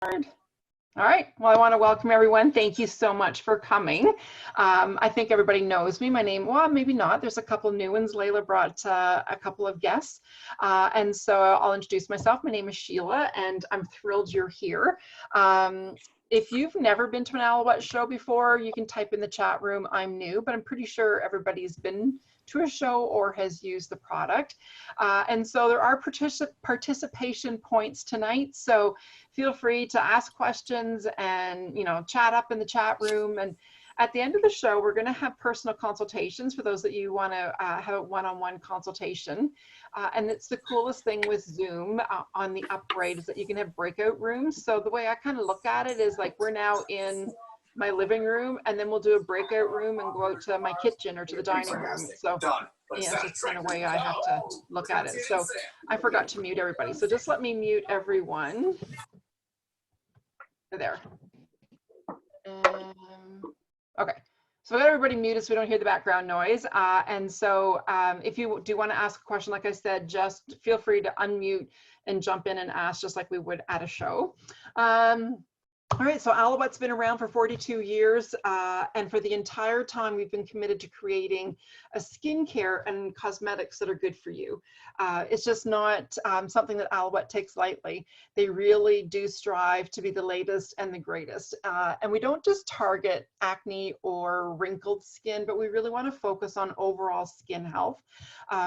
All right, well, I want to welcome everyone. Thank you so much for coming. I think everybody knows me. My name, well, maybe not. There's a couple new ones. Layla brought a couple of guests. And so I'll introduce myself. My name is Sheila, and I'm thrilled you're here. If you've never been to an Alouette show before, you can type in the chat room, I'm new, but I'm pretty sure everybody's been to a show or has used the product. And so there are participation points tonight. So feel free to ask questions and, chat up in the chat room. And at the end of the show, we're going to have personal consultations for those that you want to have a one-on-one consultation. And it's the coolest thing with Zoom on the upgrade is that you can have breakout rooms. So the way I kind of look at it is like we're now in my living room, and then we'll do a breakout room and go out to my kitchen or to the dining room. So yeah, it's just kind of way I have to look at it. So I forgot to mute everybody. So just let me mute everyone. There. Okay. So we got everybody muted so we don't hear the background noise. And so if you do want to ask a question, like I said, just feel free to unmute and jump in and ask just like we would at a show. All right, so Alouette's been around for 42 years, and for the entire time, we've been committed to creating a skincare and cosmetics that are good for you. It's just not something that Alouette takes lightly. They really do strive to be the latest and the greatest. And we don't just target acne or wrinkled skin, but we really want to focus on overall skin health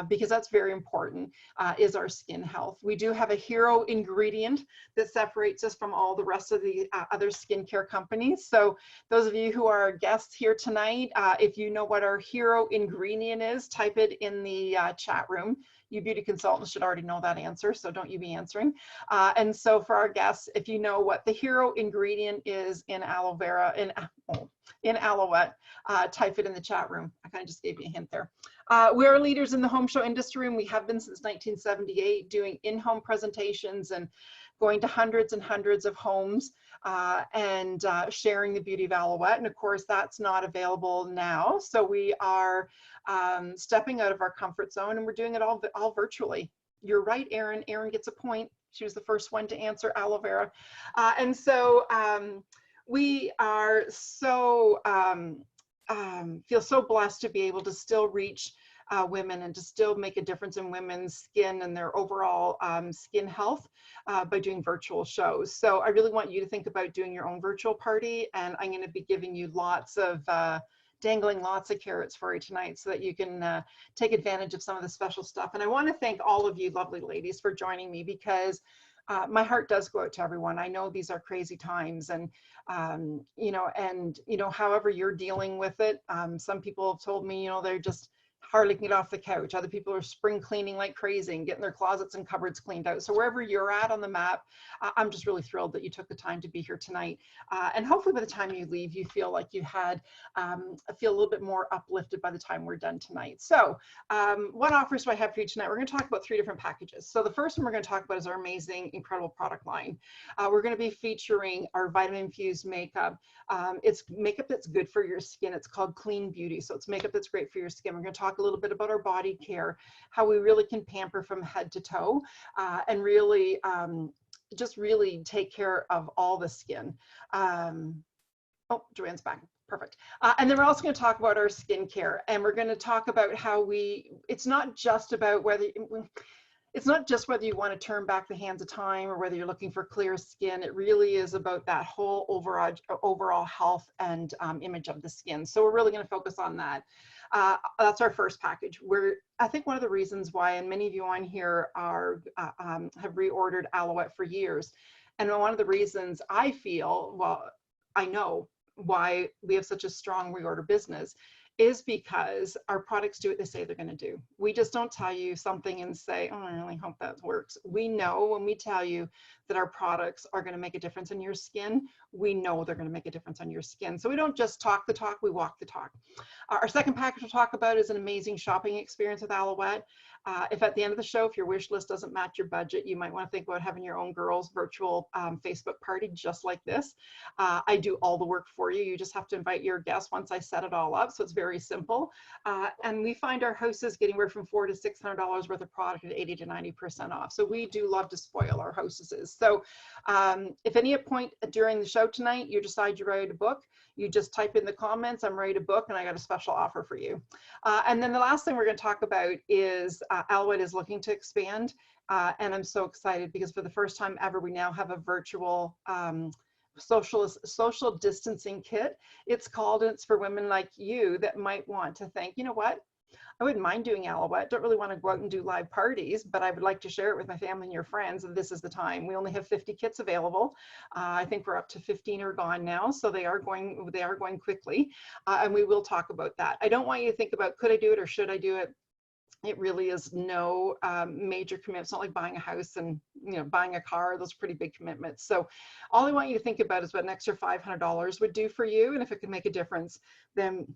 because that's very important, is our skin health. We do have a hero ingredient that separates us from all the rest of the other skincare companies. So those of you who are guests here tonight, if you know what our hero ingredient is, type it in the chat room. You beauty consultants should already know that answer, so don't you be answering. And so for our guests, if you know what the hero ingredient is in aloe vera, in Alouette, type it in the chat room. I kind of just gave you a hint there. We are leaders in the home show industry, and we have been since 1978, doing in-home presentations and going to hundreds and hundreds of homes and sharing the beauty of Alouette. And of course, that's not available now. So we are stepping out of our comfort zone, and we're doing it all virtually. You're right, Erin. Erin gets a point. She was the first one to answer aloe vera. And so we are so, feel so blessed to be able to still reach women and to still make a difference in women's skin and their overall skin health by doing virtual shows. So I really want you to think about doing your own virtual party, and I'm going to be giving you dangling lots of carrots for you tonight so that you can take advantage of some of the special stuff. And I want to thank all of you lovely ladies for joining me, because my heart does go out to everyone. I know these are crazy times, and however you're dealing with it, some people have told me, they're just hardly can get off the couch. Other people are spring cleaning like crazy and getting their closets and cupboards cleaned out. So wherever you're at on the map, I'm just really thrilled that you took the time to be here tonight. And hopefully by the time you leave, you feel like you feel a little bit more uplifted by the time we're done tonight. So what offers do I have for you tonight? We're going to talk about 3 different packages. So the first one we're going to talk about is our amazing, incredible product line. We're going to be featuring our vitamin infused makeup. It's makeup that's good for your skin. It's called Clean Beauty. So it's makeup that's great for your skin. We're going to talk a little bit about our body care, how we really can pamper from head to toe, and really just really take care of all the skin. Oh, Joanne's back. Perfect. And then we're also going to talk about our skincare, and we're going to talk about how it's not just about whether you want to turn back the hands of time or whether you're looking for clear skin. It really is about that whole overall health and image of the skin. So we're really going to focus on that. That's our first package. I think one of the reasons why, and many of you on here have reordered Alouette for years, and one of the reasons I feel, well, I know why we have such a strong reorder business, is because our products do what they say they're going to do. We just don't tell you something and say, oh, I really hope that works. We know when we tell you that our products are going to make a difference in your skin, we know they're going to make a difference on your skin. So we don't just talk the talk, we walk the talk. Our second package we'll talk about is an amazing shopping experience with Alouette. If at the end of the show, if your wish list doesn't match your budget, you might want to think about having your own girls virtual Facebook party just like this. I do all the work for you. You just have to invite your guests once I set it all up. So it's very simple. And we find our hostesses getting anywhere from $400 to $600 worth of product at 80 to 90% off. So we do love to spoil our hostesses. So if any point during the show tonight, you decide you're ready to book, you just type in the comments, I'm ready to book, and I got a special offer for you. And then the last thing we're going to talk about is Alouette is looking to expand. And I'm so excited because for the first time ever, we now have a virtual social distancing kit. It's called, and it's for women like you that might want to think, you know what? I wouldn't mind doing Alouette. Don't really want to go out and do live parties, but I would like to share it with my family and your friends. And this is the time. We only have 50 kits available. I think we're up to 15 are gone now, so they are going quickly. And we will talk about that. I don't want you to think about could I do it or should I do it. It really is no major commitment. It's not like buying a house and buying a car. Those are pretty big commitments. So all I want you to think about is what an extra $500 would do for you, and if it could make a difference, then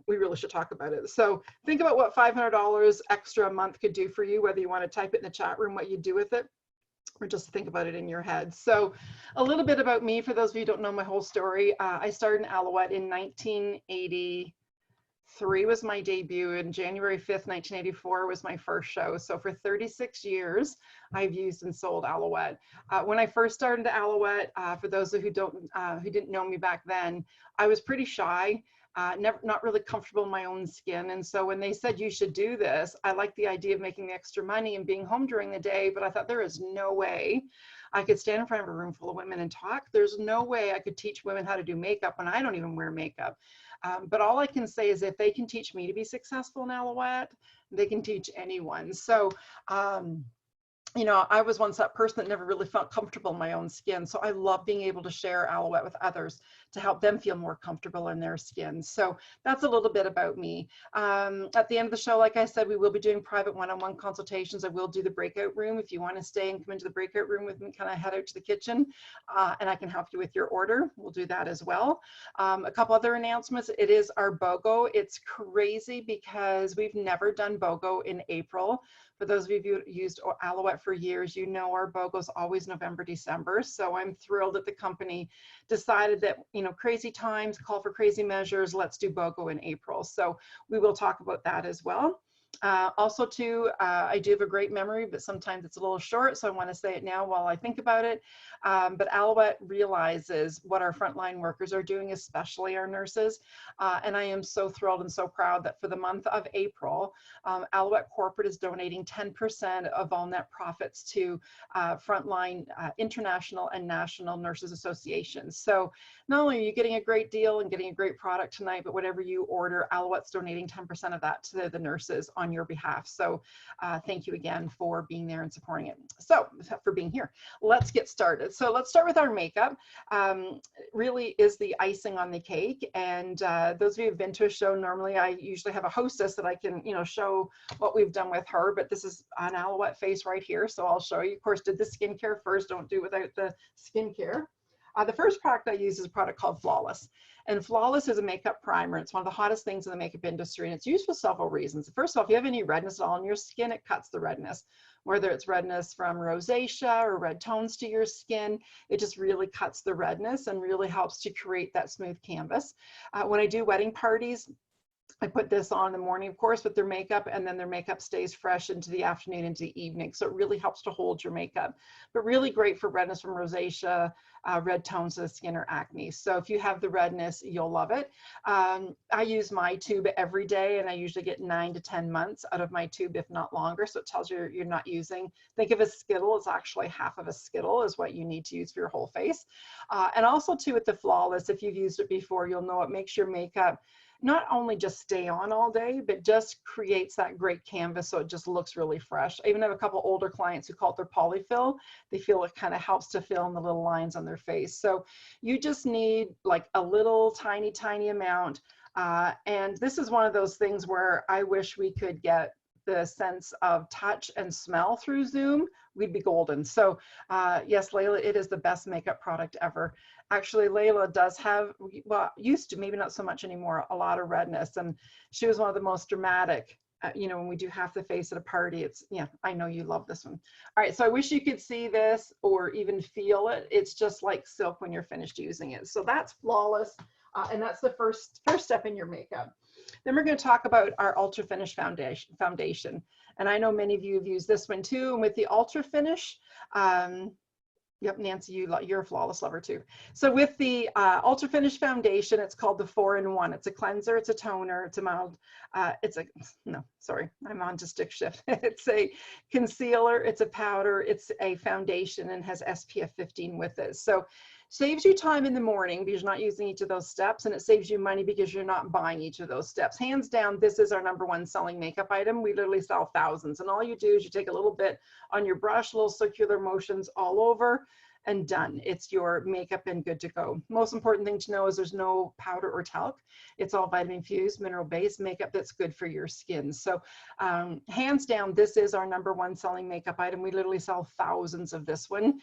we really should talk about it. So think about what $500 extra a month could do for you, whether you want to type it in the chat room, what you do with it, or just think about it in your head. So a little bit about me, for those of you who don't know my whole story. I started in Alouette in 1983 was my debut, and January 5th, 1984 was my first show. So for 36 years, I've used and sold Alouette. When I first started Alouette, for those who didn't know me back then, I was pretty shy. Not really comfortable in my own skin. And so when they said you should do this, I liked the idea of making the extra money and being home during the day, but I thought there is no way I could stand in front of a room full of women and talk. There's no way I could teach women how to do makeup when I don't even wear makeup. But all I can say is if they can teach me to be successful in Alouette, they can teach anyone. So, I was once that person that never really felt comfortable in my own skin. So I love being able to share Alouette with others to help them feel more comfortable in their skin. So that's a little bit about me. At the end of the show, like I said, we will be doing private one-on-one consultations. I will do the breakout room. If you want to stay and come into the breakout room with me, kind of head out to the kitchen and I can help you with your order. We'll do that as well. A couple other announcements. It is our BOGO. It's crazy because we've never done BOGO in April. For those of you who used Alouette for years, you know our BOGO is always November, December. So I'm thrilled that the company decided that, crazy times call for crazy measures. Let's do BOGO in April. So we will talk about that as well. Also too, I do have a great memory, but sometimes it's a little short, so I want to say it now while I think about it. But Alouette realizes what our frontline workers are doing, especially our nurses. And I am so thrilled and so proud that for the month of April, Alouette Corporate is donating 10% of all net profits to frontline international and national nurses associations. So not only are you getting a great deal and getting a great product tonight, but whatever you order, Alouette's donating 10% of that to the nurses on your behalf. So thank you again for being there and supporting it. So for being here, let's get started. So let's start with our makeup. Really is the icing on the cake. And those of you who've been to a show, normally I usually have a hostess that I can, show what we've done with her, but this is an Alouette face right here. So I'll show you. Of course, did the skincare first. Don't do it without the skincare. The first product I use is a product called Flawless. And Flawless is a makeup primer. It's one of the hottest things in the makeup industry, and it's used for several reasons. First of all, if you have any redness at all on your skin, it cuts the redness. Whether it's redness from rosacea or red tones to your skin, it just really cuts the redness and really helps to create that smooth canvas. When I do wedding parties, I put this on in the morning, of course, with their makeup, and then their makeup stays fresh into the afternoon, into the evening. So it really helps to hold your makeup, but really great for redness from rosacea, red tones of the skin, or acne. So if you have the redness, you'll love it. I use my tube every day, and I usually get 9 to 10 months out of my tube, if not longer. So it tells you you're not using, think of a Skittle, it's actually half of a Skittle is what you need to use for your whole face. And also too with the Flawless, if you've used it before, you'll know it makes your makeup not only just stay on all day, but just creates that great canvas so it just looks really fresh. I even have a couple older clients who call it their polyfill. They feel it kind of helps to fill in the little lines on their face. So you just need like a little tiny, tiny amount. And this is one of those things where I wish we could get the sense of touch and smell through Zoom, we'd be golden. So yes, Layla, it is the best makeup product ever. Actually, Layla does have, well, used to, maybe not so much anymore, a lot of redness. And she was one of the most dramatic you know, when we do half the face at a party, it's, yeah, I know you love this one. All right, so I wish you could see this or even feel it. It's just like silk when you're finished using it. So that's Flawless, and that's the first step in your makeup. Then we're going to talk about our Ultra Finish foundation. And I know many of you have used this one too. And with the Ultra Finish, yep, Nancy, you're a Flawless lover too. So with the Ultra Finish foundation, it's called the 4-in-1. It's a cleanser, it's a toner, it's a mild, no, sorry, I'm on to stick shift. It's a concealer, it's a powder, it's a foundation, and has SPF 15 with it. So saves you time in the morning because you're not using each of those steps, and it saves you money because you're not buying each of those steps. Hands down, this is our #1 selling makeup item. We literally sell thousands, and all you do is you take a little bit on your brush, little circular motions all over, and done. It's your makeup and good to go. Most important thing to know is there's no powder or talc. It's all vitamin infused, mineral based makeup that's good for your skin. So hands down, this is our #1 selling makeup item. We literally sell thousands of this one.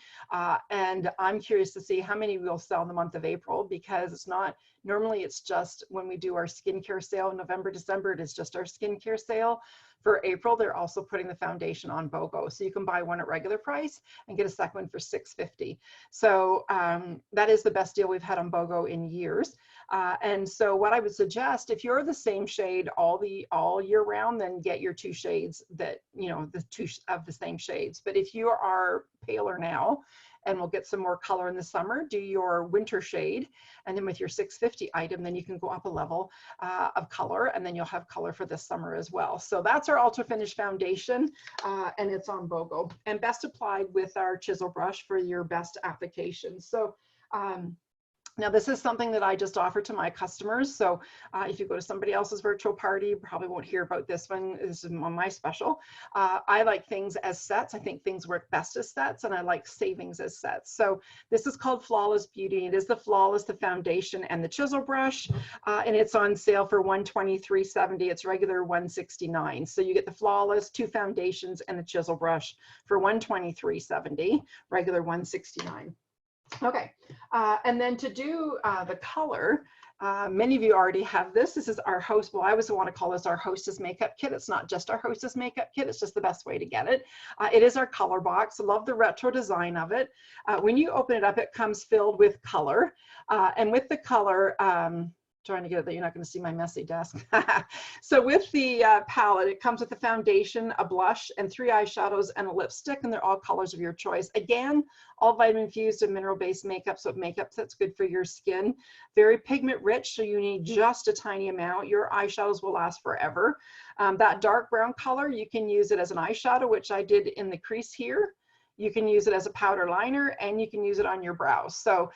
And I'm curious to see how many we'll sell in the month of April, because it's not, normally it's just when we do our skincare sale in November, December, it is just our skincare sale. For April, they're also putting the foundation on BOGO. So you can buy one at regular price and get a second one for $6.50. So that is the best deal we've had on BOGO in years. And so what I would suggest, if you're the same shade all year round, then get your 2 shades that, you know, the 2 of the same shades. But if you are paler now, and we'll get some more color in the summer, do your winter shade. And then with your $6.50 item, then you can go up a level of color, and then you'll have color for this summer as well. So that's our Ultra Finish foundation, and it's on BOGO. And best applied with our chisel brush for your best application. So now this is something that I just offer to my customers. So if you go to somebody else's virtual party, you probably won't hear about this one. This is on my special. I like things as sets. I think things work best as sets, and I like savings as sets. So this is called Flawless Beauty. It is the Flawless, the foundation, and the chisel brush, and it's on sale for $123.70. It's regular $169. So you get the Flawless, 2 foundations, and the chisel brush for $123.70, regular $169. Okay, and then to do the color, many of you already have this. This is our host. Well, I always want to call this our hostess makeup kit. It's not just our hostess makeup kit. It's just the best way to get it. It is our color box. I love the retro design of it. When you open it up, it comes filled with color. And with the color, trying to get it that you're not going to see my messy desk. So with the palette, it comes with a foundation, a blush, and 3 eyeshadows and a lipstick, and they're all colors of your choice. Again, all vitamin infused and mineral based makeup, so makeup that's good for your skin. Very pigment rich, so you need just a tiny amount. Your eyeshadows will last forever. That dark brown color, you can use it as an eyeshadow, which I did in the crease here. You can use it as a powder liner, and you can use it on your brows. So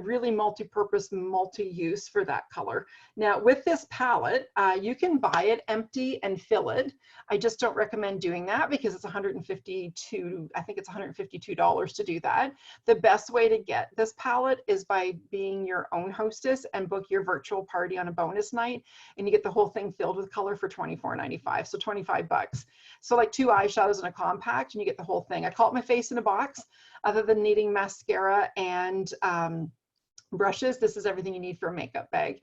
really multi-purpose, multi-use for that color. Now with this palette, you can buy it empty and fill it. I just don't recommend doing that because it's $152, I think it's $152 to do that. The best way to get this palette is by being your own hostess and book your virtual party on a bonus night, and you get the whole thing filled with color for $24.95, so 25 bucks. So like 2 eyeshadows and a compact, and you get the whole thing. I call it my face in a box. Other than needing mascara and brushes, this is everything you need for a makeup bag.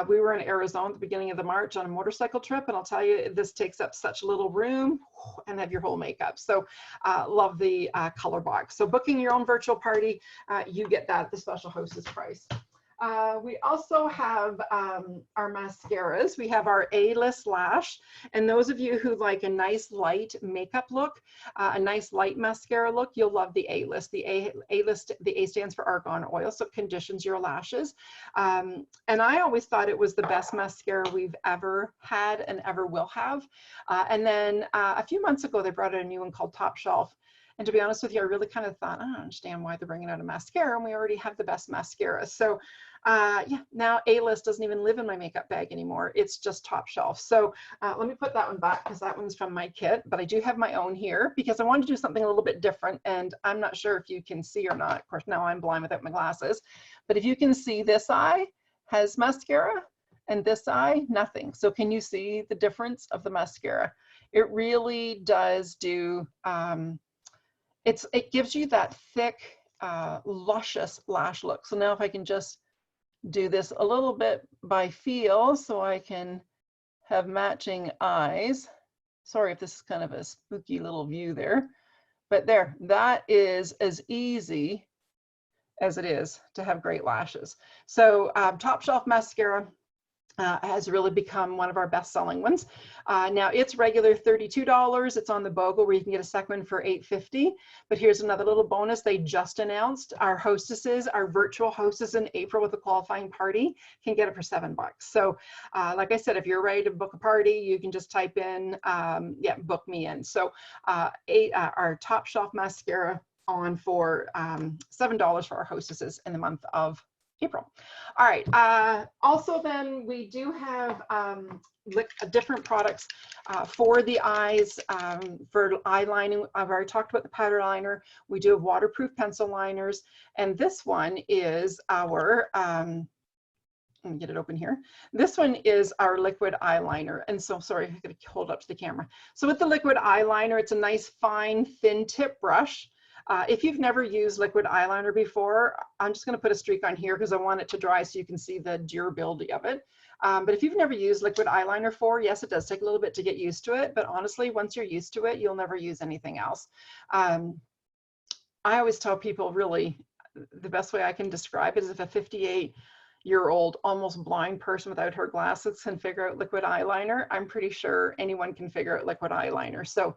We were in Arizona at the beginning of the March on a motorcycle trip, and I'll tell you, this takes up such little room and have your whole makeup. So love the color box. So booking your own virtual party, you get that at the special hostess price. We also have our mascaras. We have our A-list lash, and those of you who like a nice light makeup look, a nice light mascara look, you'll love the A-list. The A-list, the A stands for argan oil, so it conditions your lashes. And I always thought it was the best mascara we've ever had and ever will have. And then a few months ago, they brought out a new one called Top Shelf. And to be honest with you, I really kind of thought, I don't understand why they're bringing out a mascara, and we already have the best mascara. So yeah, now A-list doesn't even live in my makeup bag anymore. It's just Top Shelf. So let me put that one back because that one's from my kit, but I do have my own here because I wanted to do something a little bit different, and I'm not sure if you can see or not. Of course, now I'm blind without my glasses, but if you can see, this eye has mascara and this eye, nothing. So can you see the difference of the mascara? It really does do, it gives you that thick, luscious lash look. So now if I can just do this a little bit by feel so I can have matching eyes. Sorry if this is kind of a spooky little view there, but there, that is as easy as it is to have great lashes. So Top Shelf Mascara has really become one of our best-selling ones. Now it's regular $32. It's on the BOGO where you can get a second one for $8.50. But here's another little bonus. They just announced our hostesses, our virtual hostess in April with a qualifying party can get it for $7. So like I said, if you're ready to book a party, you can just type in, yeah, book me in. So our Top Shelf Mascara on for $7 for our hostesses in the month of April. All right. Also, then we do have different products for the eyes, for eyelining. I've already talked about the powder liner. We do have waterproof pencil liners, and this one is our. Let me get it open here. This one is our liquid eyeliner. And so, sorry, I'm going to hold up to the camera. So with the liquid eyeliner, it's a nice, fine, thin tip brush. If you've never used liquid eyeliner before, I'm just going to put a streak on here because I want it to dry so you can see the durability of it. But if you've never used liquid eyeliner before, yes, it does take a little bit to get used to it. But honestly, once you're used to it, you'll never use anything else. I always tell people, really, the best way I can describe it is if a 58-year-old almost blind person without her glasses can figure out liquid eyeliner, I'm pretty sure anyone can figure out liquid eyeliner. So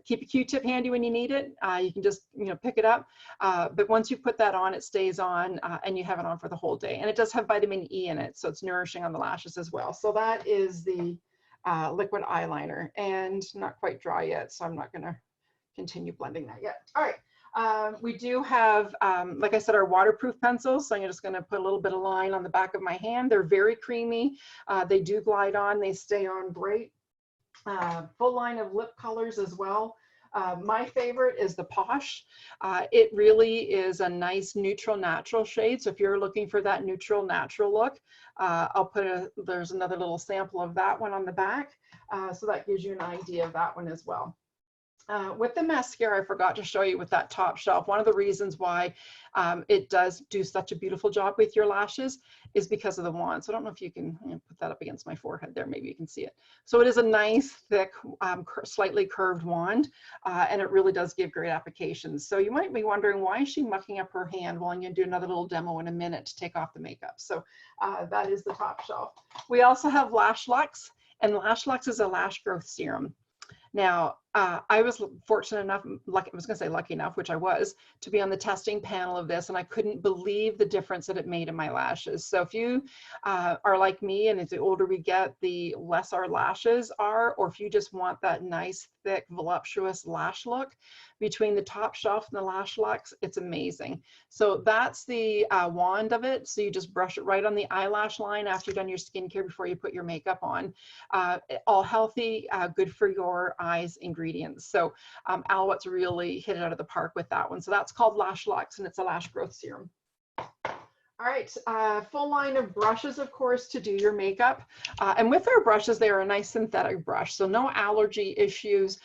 keep a Q-tip handy when you need it. You can just, you know, pick it up. But once you put that on, it stays on and you have it on for the whole day. And it does have vitamin E in it, so it's nourishing on the lashes as well. So that is the liquid eyeliner, and not quite dry yet, so I'm not gonna continue blending that yet. All right. We do have, like I said, our waterproof pencils. So I'm just going to put a little bit of line on the back of my hand. They're very creamy. They do glide on. They stay on great. Full line of lip colors as well. My favorite is the Posh. It really is a nice neutral natural shade. So if you're looking for that neutral natural look, I'll put there's another little sample of that one on the back. So that gives you an idea of that one as well. With the mascara, I forgot to show you with that Top Shelf. One of the reasons why it does do such a beautiful job with your lashes is because of the wand. So I don't know if you can put that up against my forehead there. Maybe you can see it. So it is a nice, thick, slightly curved wand, and it really does give great applications. So you might be wondering, why is she mucking up her hand? Well, I'm going to do another little demo in a minute to take off the makeup. So that is the Top Shelf. We also have Lash Lux, and Lash Lux is a lash growth serum. Now, I was fortunate enough, I was going to say lucky enough, which I was, to be on the testing panel of this, and I couldn't believe the difference that it made in my lashes. So if you are like me, and as the older we get, the less our lashes are, or if you just want that nice, thick, voluptuous lash look, between the Top Shelf and the Lash Lux, it's amazing. So that's the wand of it. So you just brush it right on the eyelash line after you've done your skincare before you put your makeup on. All healthy, good for your eyes ingredients. So Alouette's really hit it out of the park with that one. So that's called Lash Lux, and it's a lash growth serum. All right, full line of brushes, of course, to do your makeup. And with our brushes, they are a nice synthetic brush, so no allergy issues,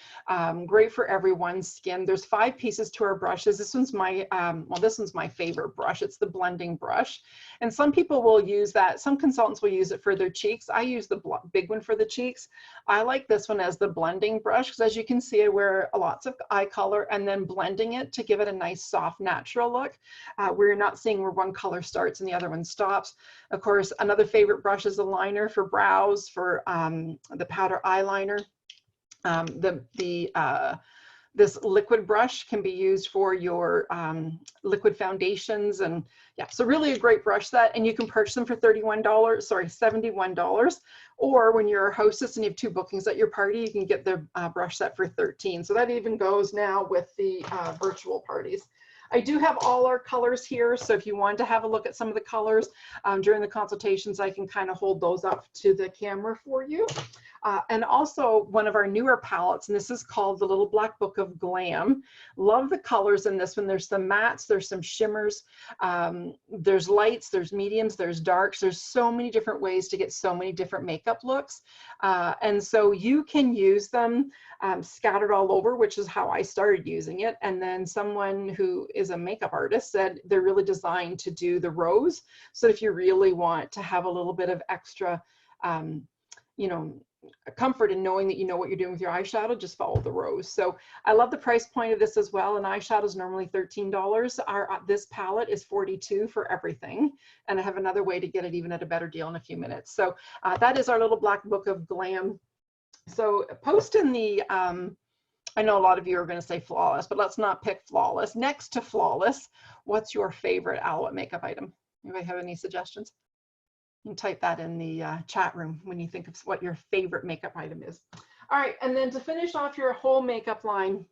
great for everyone's skin. There's 5 pieces to our brushes. This one's my, well, this one's my favorite brush. It's the blending brush. And some people will use that. Some consultants will use it for their cheeks. I use the big one for the cheeks. I like this one as the blending brush, because as you can see, I wear lots of eye color and then blending it to give it a nice, soft, natural look, where you're not seeing where one color starts and the other one stops. Of course, another favorite brush is a liner for brows, for the powder eyeliner. This liquid brush can be used for your liquid foundations, and yeah, so really a great brush set, and you can purchase them for $71, or when you're a hostess and you have 2 bookings at your party, you can get the brush set for $13. So that even goes now with the virtual parties. I do have all our colors here, so if you wanted to have a look at some of the colors during the consultations, I can kind of hold those up to the camera for you. And also one of our newer palettes, and this is called the Little Black Book of Glam. Love the colors in this one. There's some mattes, there's some shimmers, there's lights, there's mediums, there's darks. There's so many different ways to get so many different makeup looks. And so you can use them scattered all over, which is how I started using it. And then someone who is a makeup artist said they're really designed to do the rose. So if you really want to have a little bit of extra, you know, comfort in knowing that you know what you're doing with your eyeshadow, just follow the rose. So I love the price point of this as well. An eyeshadow is normally $13. This palette is $42 for everything. And I have another way to get it even at a better deal in a few minutes. So that is our little black book of glam. So post in the, I know a lot of you are going to say flawless, but let's not pick flawless. Next to flawless, what's your favorite Alouette makeup item? Anybody have any suggestions? You can type that in the chat room when you think of what your favorite makeup item is. All right, and then to finish off your whole makeup line,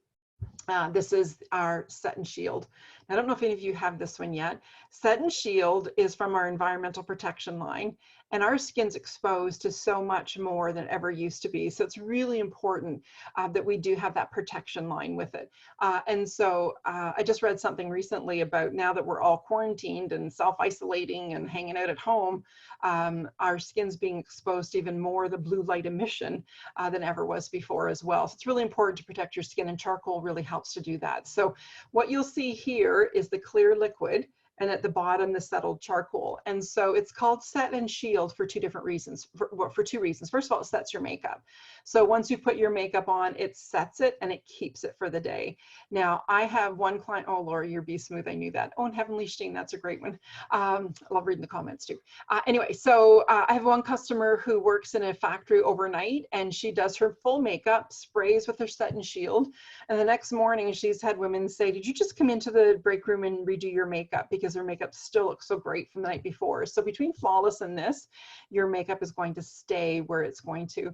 this is our Set and Shield. I don't know if any of you have this one yet. Set and Shield is from our environmental protection line, and our skin's exposed to so much more than it ever used to be. So it's really important that we do have that protection line with it. And so I just read something recently about now that we're all quarantined and self-isolating and hanging out at home, our skin's being exposed to even more the blue light emission than ever was before as well. So it's really important to protect your skin, and charcoal really helps to do that. So what you'll see here is the clear liquid, and at the bottom, the settled charcoal. And so it's called Set and Shield for two different reasons, for two reasons. First of all, it sets your makeup. So once you put your makeup on, it sets it and it keeps it for the day. Now, I have one client, oh, Laura, you're Be Smooth, I knew that. Oh, and Heavenly Steen, that's a great one. I love reading the comments too. Anyway, so I have one customer who works in a factory overnight, and she does her full makeup, sprays with her Set and Shield, and the next morning she's had women say, did you just come into the break room and redo your makeup? Because their makeup still looks so great from the night before. So between flawless and this, your makeup is going to stay where it's going to.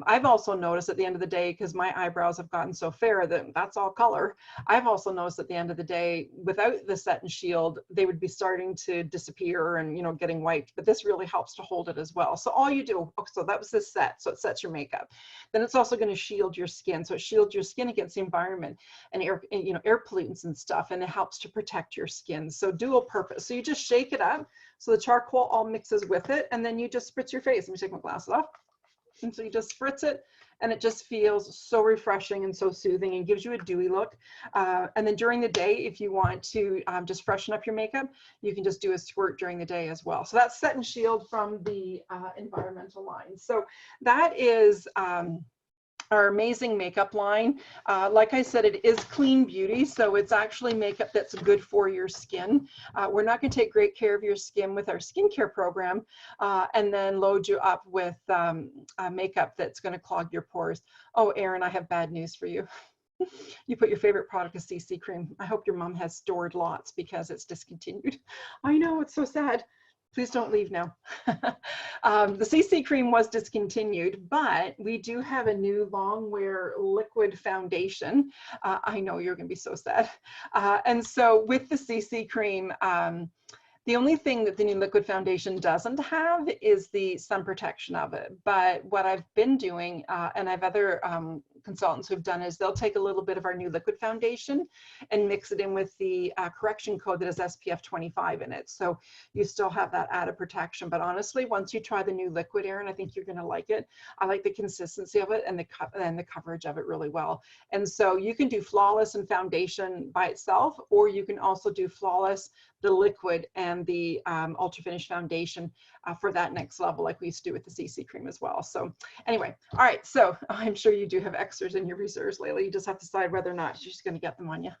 I've also noticed at the end of the day, because my eyebrows have gotten so fair that that's all color, I've also noticed at the end of the day, without the Set and Shield, they would be starting to disappear and, you know, getting wiped, but this really helps to hold it as well. So all you do, so that was the set, so it sets your makeup. Then it's also going to shield your skin. So it shields your skin against the environment and air, you know, air pollutants and stuff, and it helps to protect your skin. So dual purpose. So you just shake it up so the charcoal all mixes with it, and then you just spritz your face. Let me take my glasses off. And so you just spritz it, and it just feels so refreshing and so soothing and gives you a dewy look. And then during the day, if you want to just freshen up your makeup, you can just do a squirt during the day as well. So that's Set and Shield from the environmental line. So that is our amazing makeup line. Like I said, it is clean beauty, so it's actually makeup that's good for your skin. We're not going to take great care of your skin with our skincare program and then load you up with makeup that's going to clog your pores. Oh, Erin, I have bad news for you. You put your favorite product as CC cream. I hope your mom has stored lots because it's discontinued. I know, it's so sad. Please don't leave now. The CC cream was discontinued, but we do have a new long wear liquid foundation. I know you're gonna be so sad. And so with the CC cream, the only thing that the new liquid foundation doesn't have is the sun protection of it. But what I've been doing, and I have other consultants who've done, is they'll take a little bit of our new liquid foundation and mix it in with the correction code that has SPF 25 in it. So you still have that added protection. But honestly, once you try the new liquid, Erin, I think you're going to like it. I like the consistency of it and the coverage of it really well. And so you can do flawless and foundation by itself, or you can also do flawless, the liquid, and the ultra finish foundation for that next level, like we used to do with the CC cream as well. So anyway, all right, so I'm sure you do have extras in your reserves, Layla. You just have to decide whether or not you're just going to get them on you.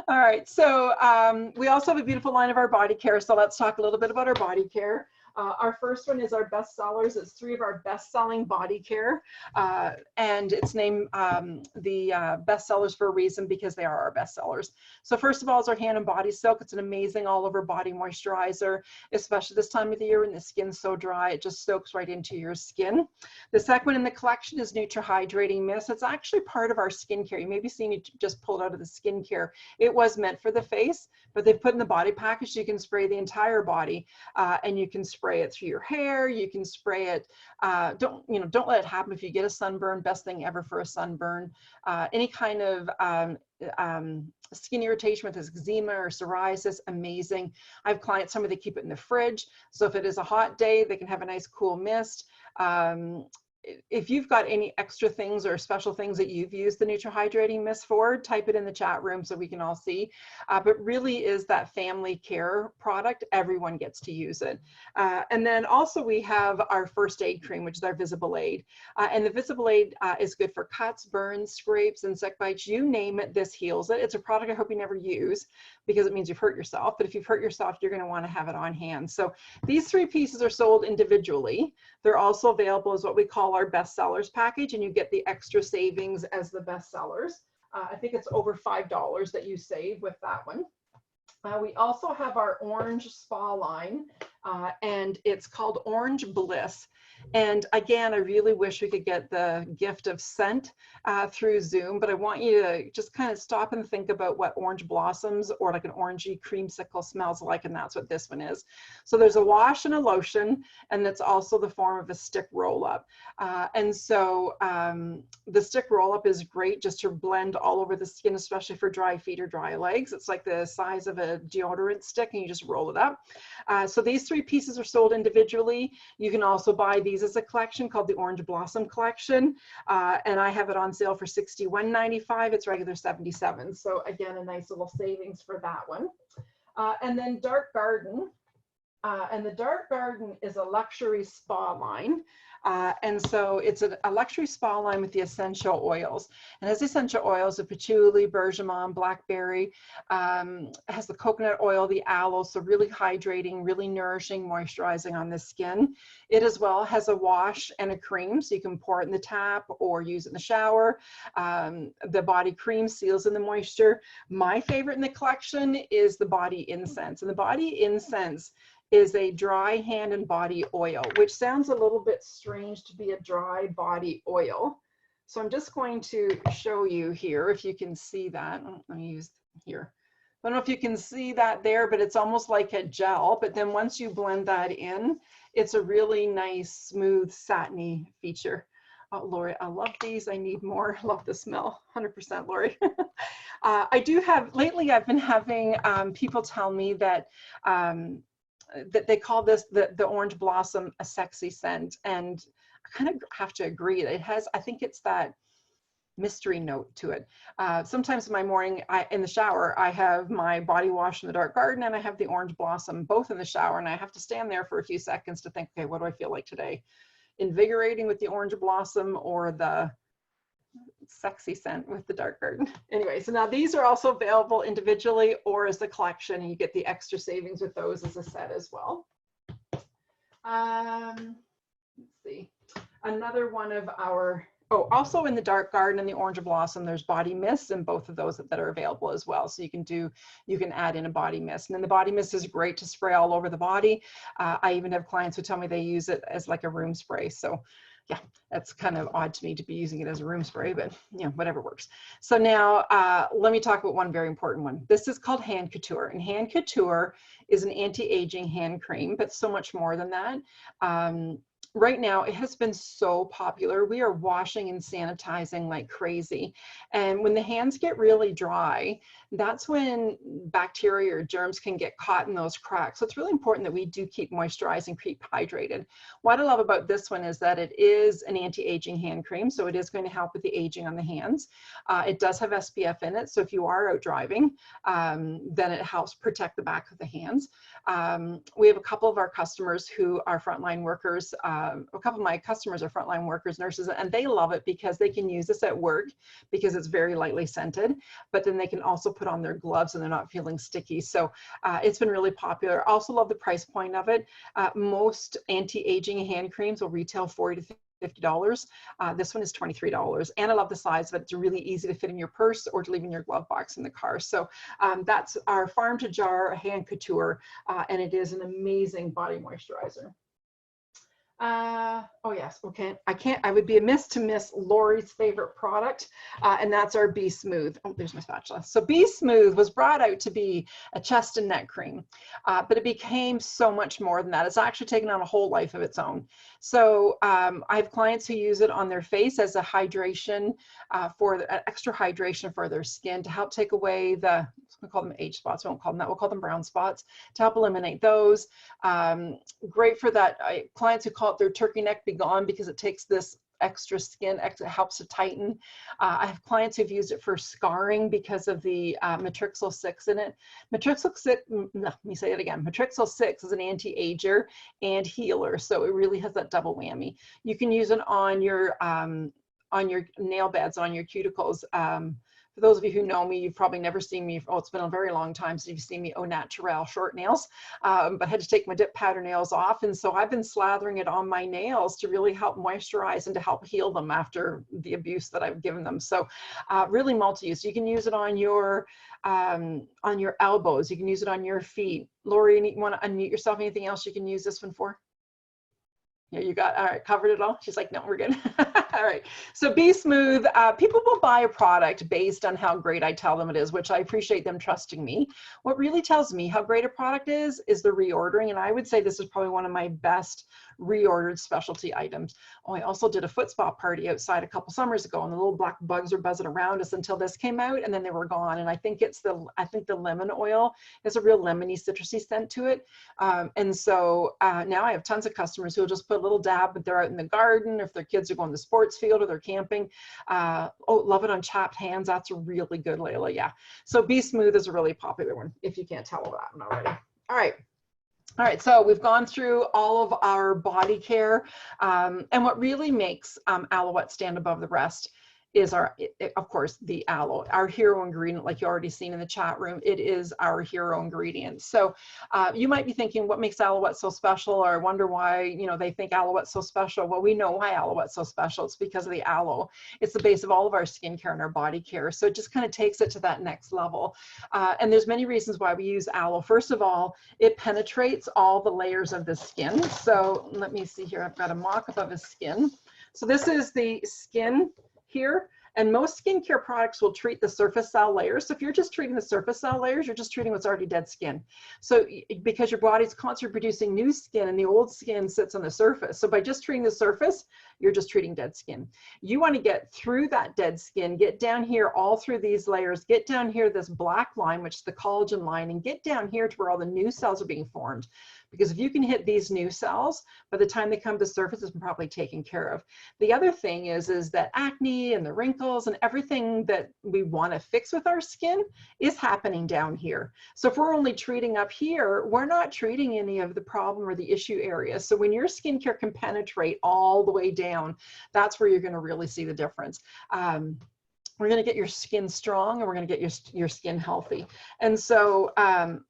All right, so we also have a beautiful line of our body care. So let's talk a little bit about our body care. Our first one is our best sellers. It's 3 of our best-selling body care, and it's named the best sellers for a reason, because they are our best sellers. So first of all is our Hand and Body Silk. It's an amazing all-over body moisturizer, especially this time of the year when the skin's so dry, it just soaks right into your skin. The second one in the collection is Nutra Hydrating Mist. It's actually part of our skincare. You may be seeing it just pulled out of the skincare. It was meant for the face, but they've put in the body package so you can spray the entire body, and you can spray it through your hair. You can spray it. Don't let it happen if you get a sunburn. Best thing ever for a sunburn. Any kind of skin irritation with eczema or psoriasis, amazing. I have clients, some of they keep it in the fridge, so if it is a hot day, they can have a nice cool mist. if you've got any extra things or special things that you've used the Nutra-Hydrating Mist for, type it in the chat room so we can all see. But really is that family care product. Everyone gets to use it. And then also we have our first aid cream, which is our Visible Aid. And the Visible Aid is good for cuts, burns, scrapes, insect bites, you name it, this heals it. It's a product I hope you never use because it means you've hurt yourself. But if you've hurt yourself, you're going to want to have it on hand. So these 3 pieces are sold individually. They're also available as what we call our best sellers package, and you get the extra savings as the best sellers. I think it's over $5 that you save with that one. We also have our orange spa line, and it's called Orange Bliss. And again, I really wish we could get the gift of scent through Zoom, but I want you to just kind of stop and think about what orange blossoms or like an orangey creamsicle smells like, and that's what this one is. So there's a wash and a lotion, and that's also the form of a stick roll-up. And so the stick roll-up is great just to blend all over the skin, especially for dry feet or dry legs. It's like the size of a deodorant stick, and you just roll it up. So these 3 pieces are sold individually. You can also buy these as a collection called the Orange Blossom Collection, and I have it on sale for $61.95. It's regular $77. So again, a nice little savings for that one. And then Dark Garden, and the Dark Garden is a luxury spa line. And so it's a luxury spa line with the essential oils. And as essential oils, the patchouli, bergamot, blackberry, has the coconut oil, the aloe, so really hydrating, really nourishing, moisturizing on the skin. It as well has a wash and a cream, so you can pour it in the tap or use it in the shower. The body cream seals in the moisture. My favorite in the collection is the body incense. And the body incense is a dry hand and body oil, which sounds a little bit strange to be a dry body oil. So I'm just going to show you here if you can see that. Let me use here. I don't know if you can see that there, but it's almost like a gel. But then once you blend that in, it's a really nice, smooth, satiny feature. Oh, Lori, I love these. I need more. I love the smell. 100%, Lori. I do have, lately I've been having people tell me that that they call this the orange blossom a sexy scent, and I kind of have to agree. It has, I think it's that mystery note to it. Sometimes in my morning, in the shower, I have my body wash in the Dark Garden and I have the orange blossom both in the shower, and I have to stand there for a few seconds to think, okay, what do I feel like today? Invigorating with the orange blossom or the sexy scent with the Dark Garden. Anyway, so now these are also available individually or as a collection, and you get the extra savings with those as a set as well. Let's see, another one of our, oh, also in the Dark Garden and the Orange Blossom, there's body mists, and both of those that are available as well. So you can add in a body mist, and then the body mist is great to spray all over the body. I even have clients who tell me they use it as like a room spray. So yeah, that's kind of odd to me to be using it as a room spray, but you know, whatever works. So now let me talk about one very important one. This is called Hand Couture, and Hand Couture is an anti-aging hand cream, but so much more than that. Right now, it has been so popular. We are washing and sanitizing like crazy. And when the hands get really dry, that's when bacteria or germs can get caught in those cracks. So it's really important that we do keep moisturized and keep hydrated. What I love about this one is that it is an anti-aging hand cream, so it is going to help with the aging on the hands. It does have SPF in it, so if you are out driving, then it helps protect the back of the hands. We have a couple of our customers who are frontline workers. A couple of my customers are frontline workers, nurses, and they love it because they can use this at work because it's very lightly scented, but then they can also put on their gloves and they're not feeling sticky. So it's been really popular. I also love the price point of it. Most anti-aging hand creams will retail $40 to $50. This one is $23, and I love the size of it. It's really easy to fit in your purse or to leave in your glove box in the car. So that's our Farm to Jar Hand Couture, and it is an amazing body moisturizer. Oh yes, okay. I would be amiss to miss Lori's favorite product, and that's our Be Smooth. Oh, there's my spatula. So Be Smooth was brought out to be a chest and neck cream, but it became so much more than that. It's actually taken on a whole life of its own. So I have clients who use it on their face as a hydration, for extra hydration for their skin to help take away the, we call them age spots, we won't call them that, we'll call them brown spots, to help eliminate those. Great for that, clients who call it their turkey neck be gone, because it takes this extra skin, it helps to tighten. I have clients who've used it for scarring because of the matrixyl 6 in it. Matrixyl 6, let me say it again. Matrixyl 6 is an anti-ager and healer, so it really has that double whammy. You can use it on your nail beds, on your cuticles. For those of you who know me, you've probably never seen me, oh, it's been a very long time since you've seen me au naturel short nails, but I had to take my dip powder nails off. And so I've been slathering it on my nails to really help moisturize and to help heal them after the abuse that I've given them. So really multi-use. You can use it on your elbows. You can use it on your feet. Lori, you want to unmute yourself? Anything else you can use this one for? Yeah, you got, all right, covered it all? She's like, no, we're good. All right, so Be Smooth. People will buy a product based on how great I tell them it is, which I appreciate them trusting me. What really tells me how great a product is the reordering. And I would say this is probably one of my best reordered specialty items. Oh, I also did a foot spa party outside a couple summers ago, and the little black bugs were buzzing around us until this came out, and then they were gone. And I think the lemon oil has a real lemony, citrusy scent to it. And so now I have tons of customers who will just put a little dab if they're out in the garden, if their kids are going to the sports field or they're camping. Oh, love it on chapped hands. That's really good, Layla. Yeah. So Be Smooth is a really popular one, if you can't tell that one already. All right. All right, so we've gone through all of our body care, and what really makes Alouette stand above the rest is of course, the aloe, our hero ingredient, like you already seen in the chat room. It is our hero ingredient. So you might be thinking, what makes Alouette so special? Or wonder why, they think Alouette's so special. Well, we know why Alouette's so special. It's because of the aloe. It's the base of all of our skincare and our body care. So it just kind of takes it to that next level. And there's many reasons why we use aloe. First of all, it penetrates all the layers of the skin. So let me see here. I've got a mock-up of his skin. So this is the skin here, and most skincare products will treat the surface cell layers. So if you're just treating the surface cell layers, you're just treating what's already dead skin. So because your body's constantly producing new skin and the old skin sits on the surface. So by just treating the surface, you're just treating dead skin. You want to get through that dead skin, get down here all through these layers, get down here this black line, which is the collagen line, and get down here to where all the new cells are being formed. Because if you can hit these new cells, by the time they come to the surface, it's probably taken care of. The other thing is that acne and the wrinkles and everything that we want to fix with our skin is happening down here. So if we're only treating up here, we're not treating any of the problem or the issue areas. So when your skincare can penetrate all the way down, that's where you're going to really see the difference. We're going to get your skin strong, and we're going to get your skin healthy. And so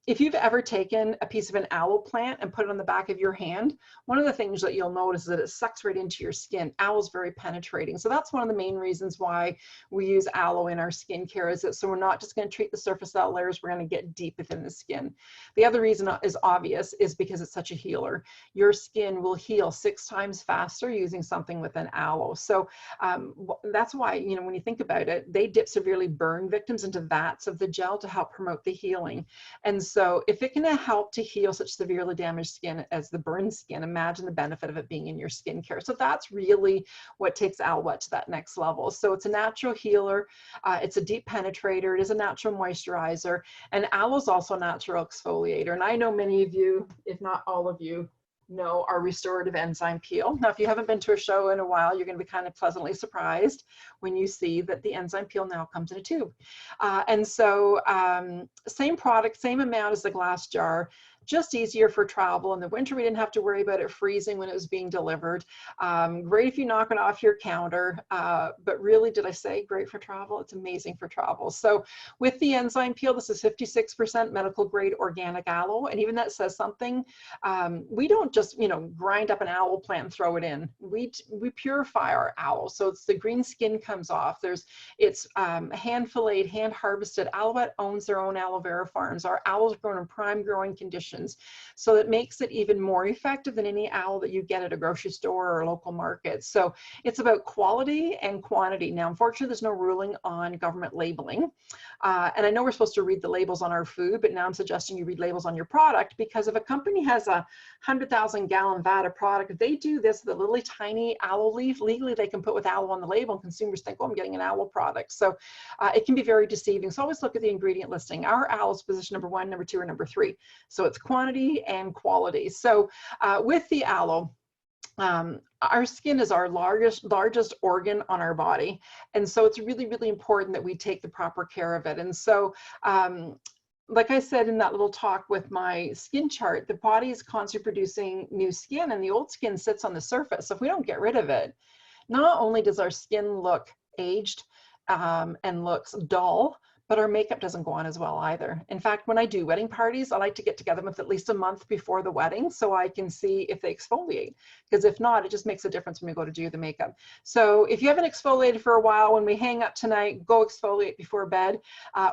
if you've ever taken a piece of an aloe plant and put it on the back of your hand, one of the things that you'll notice is that it sucks right into your skin. Aloe is very penetrating. So that's one of the main reasons why we use aloe in our skincare, is that so we're not just going to treat the surface cell layers, we're going to get deep within the skin. The other reason is obvious, is because it's such a healer. Your skin will heal 6 times faster using something with an aloe. So that's why, when you think about it, they dip severely burned victims into vats of the gel to help promote the healing. And so if it can help to heal such severely damaged skin as the burned skin, imagine the benefit of it being in your skincare. So that's really what takes Alouette to that next level. So it's a natural healer. It's a deep penetrator. It is a natural moisturizer. And aloe is also a natural exfoliator. And I know many of you, if not all of you, know our restorative enzyme peel. Now, if you haven't been to a show in a while, you're going to be kind of pleasantly surprised when you see that the enzyme peel now comes in a tube. And so same product, same amount as the glass jar, just easier for travel. In the winter, we didn't have to worry about it freezing when it was being delivered. Great if you knock it off your counter, but really, did I say great for travel? It's amazing for travel. So with the enzyme peel, this is 56% medical grade organic aloe, and even that says something. We don't just grind up an aloe plant and throw it in. We purify our aloe, so it's the green skin comes off. It's hand filleted, hand harvested. Alouette owns their own aloe vera farms. Our aloe is grown in prime growing conditions. So it makes it even more effective than any aloe that you get at a grocery store or local market. So it's about quality and quantity. Now, unfortunately, there's no ruling on government labeling. And I know we're supposed to read the labels on our food, but now I'm suggesting you read labels on your product, because if a company has a 100,000 gallon vat of product, if they do this with a little tiny aloe leaf, legally they can put with aloe on the label, and consumers think, oh, I'm getting an aloe product. So it can be very deceiving. So always look at the ingredient listing. Our aloe is position number 1, number 2, or number 3. So it's quantity and quality. So with the aloe, Our skin is our largest organ on our body. And so it's really, really important that we take the proper care of it. And so, like I said in that little talk with my skin chart, the body is constantly producing new skin, and the old skin sits on the surface. So if we don't get rid of it, not only does our skin look aged and looks dull, but our makeup doesn't go on as well either. In fact, when I do wedding parties, I like to get together with at least a month before the wedding so I can see if they exfoliate. Because if not, it just makes a difference when we go to do the makeup. So if you haven't exfoliated for a while, when we hang up tonight, go exfoliate before bed,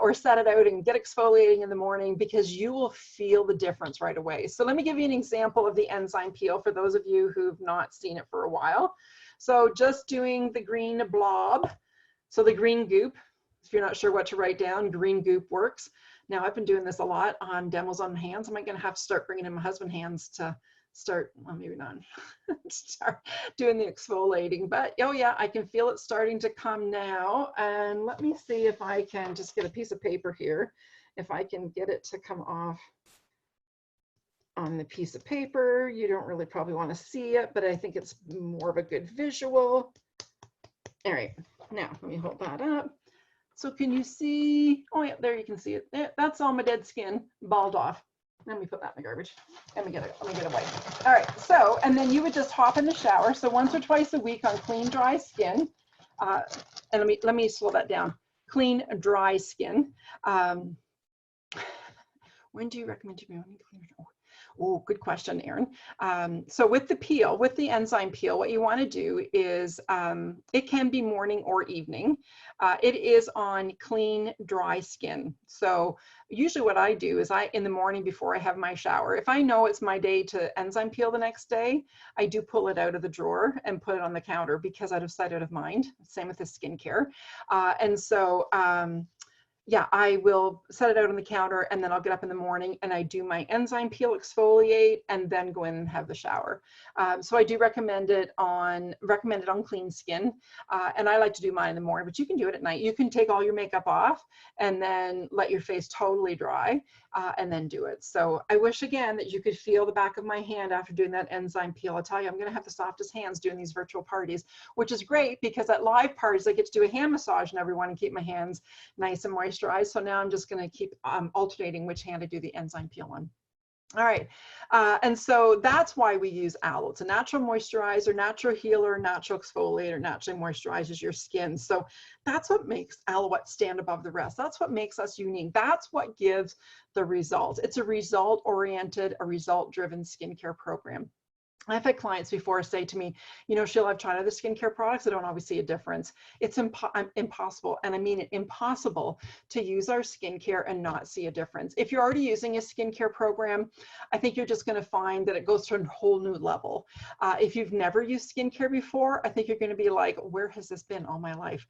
or set it out and get exfoliating in the morning, because you will feel the difference right away. So let me give you an example of the enzyme peel for those of you who've not seen it for a while. So just doing the green blob, so the green goop. If you're not sure what to write down, green goop works. Now, I've been doing this a lot on demos on hands. I'm going to have to start bringing in my husband's hands to start, well, maybe not, start doing the exfoliating. But, oh yeah, I can feel it starting to come now. And let me see if I can just get a piece of paper here, if I can get it to come off on the piece of paper. You don't really probably want to see it, but I think it's more of a good visual. All right, now let me hold that up. So can you see? Oh yeah, there you can see it. That's all my dead skin balled off. Let me put that in the garbage. Let me get a wipe. All right, so, and then you would just hop in the shower. So once or twice a week on clean, dry skin. And let me slow that down. Clean, dry skin. When do you recommend you be on clean? Oh, good question, Erin. So with the peel, with the enzyme peel, what you want to do is, it can be morning or evening. It is on clean, dry skin. So usually what I do is in the morning before I have my shower, if I know it's my day to enzyme peel the next day, I do pull it out of the drawer and put it on the counter, because out of sight, out of mind. Same with the skincare. And so, yeah, I will set it out on the counter, and then I'll get up in the morning and I do my enzyme peel, exfoliate, and then go in and have the shower. So I do recommend it on clean skin. And I like to do mine in the morning, but you can do it at night. You can take all your makeup off and then let your face totally dry, and then do it. So I wish again that you could feel the back of my hand after doing that enzyme peel. I'll tell you, I'm going to have the softest hands doing these virtual parties, which is great because at live parties, I get to do a hand massage on everyone and keep my hands nice and moisturized. So now I'm just going to keep alternating which hand I do the enzyme peel on. All right, and so that's why we use aloe. It's a natural moisturizer, natural healer, natural exfoliator, naturally moisturizes your skin. So that's what makes aloe stand above the rest. That's what makes us unique. That's what gives the results. It's a result-oriented, a result-driven skincare program. I've had clients before say to me, you know, Sheila, I've tried other skincare products. I don't always see a difference. It's impossible. And I mean it, impossible to use our skincare and not see a difference. If you're already using a skincare program, I think you're just going to find that it goes to a whole new level. If you've never used skincare before, I think you're going to be like, where has this been all my life?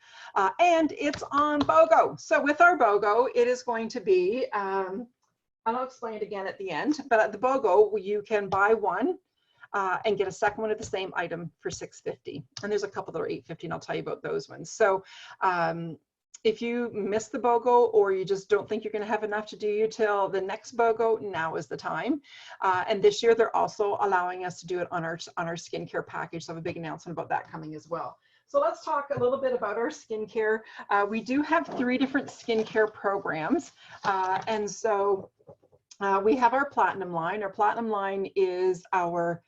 And it's on BOGO. So with our BOGO, it is going to be, and I'll explain it again at the end, but at the BOGO, you can buy one and get a second one of the same item for $6.50. And there's a couple that are $8.50, and I'll tell you about those ones. So if you miss the BOGO, or you just don't think you're going to have enough to do you till the next BOGO, now is the time. And this year, they're also allowing us to do it on our skincare package. So I have a big announcement about that coming as well. So let's talk a little bit about our skincare. We do have 3 different skincare programs. And so we have our Platinum line. Our Platinum line is our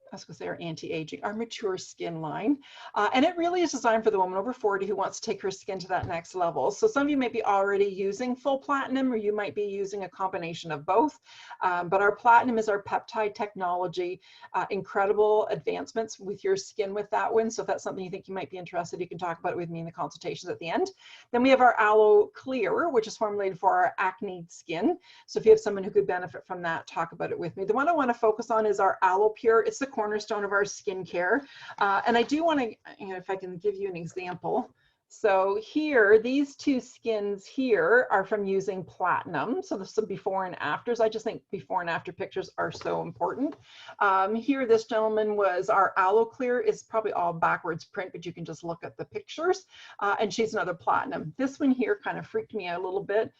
I was going to say our anti-aging, our mature skin line. And it really is designed for the woman over 40 who wants to take her skin to that next level. So some of you may be already using full platinum, or you might be using a combination of both. But our platinum is our peptide technology, incredible advancements with your skin with that one. So if that's something you think you might be interested, you can talk about it with me in the consultations at the end. Then we have our Aloe Clear, which is formulated for our acne skin. So if you have someone who could benefit from that, talk about it with me. The one I want to focus on is our Aloe Pure. It's the cornerstone of our skincare. And I do want to, if I can give you an example. So here, these 2 skins here are from using platinum. So there's some before and afters. I just think before and after pictures are so important. Here, this gentleman was our Aloe Clear. It's probably all backwards print, but you can just look at the pictures. And she's another platinum. This one here kind of freaked me out a little bit.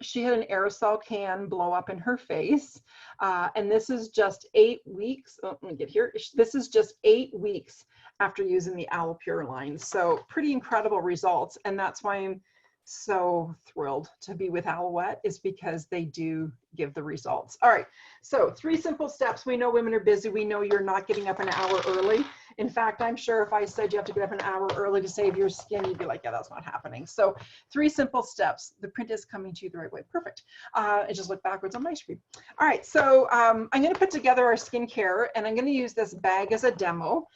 she had an aerosol can blow up in her face. And this is just 8 weeks. Oh, let me get here. This is just 8 weeks after using the Aloe Pure line. So pretty incredible results. And that's why I'm so thrilled to be with Alouette, is because they do give the results. All right, so 3 simple steps. We know women are busy. We know you're not getting up an hour early. In fact, I'm sure if I said you have to get up an hour early to save your skin, you'd be like, yeah, that's not happening. So 3 simple steps. The print is coming to you the right way. Perfect. I just look backwards on my screen. All right, so I'm going to put together our skincare, and I'm going to use this bag as a demo.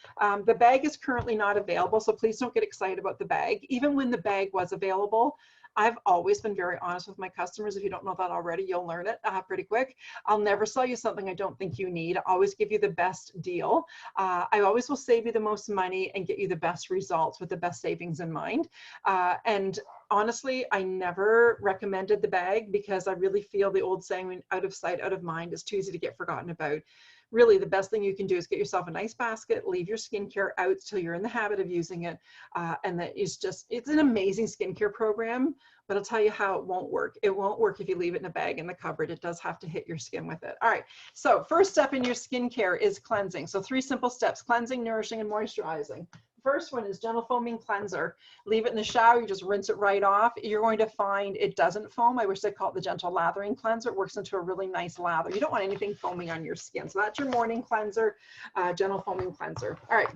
The bag is currently not available, so please don't get excited about the bag. Even when the bag was available, I've always been very honest with my customers. If you don't know that already, you'll learn it pretty quick. I'll never sell you something I don't think you need. I always give you the best deal. I always will save you the most money and get you the best results with the best savings in mind. And honestly, I never recommended the bag because I really feel the old saying, out of sight, out of mind, is too easy to get forgotten about. Really, the best thing you can do is get yourself a nice basket, leave your skincare out till you're in the habit of using it. And that is just, it's an amazing skincare program, but I'll tell you how it won't work. It won't work if you leave it in a bag in the cupboard. It does have to hit your skin with it. All right, so first step in your skincare is cleansing. So 3 simple steps: cleansing, nourishing, and moisturizing. First one is gentle foaming cleanser. Leave it in the shower, you just rinse it right off. You're going to find it doesn't foam. I wish they called it the gentle lathering cleanser. It works into a really nice lather. You don't want anything foaming on your skin. So that's your morning cleanser, gentle foaming cleanser. All right.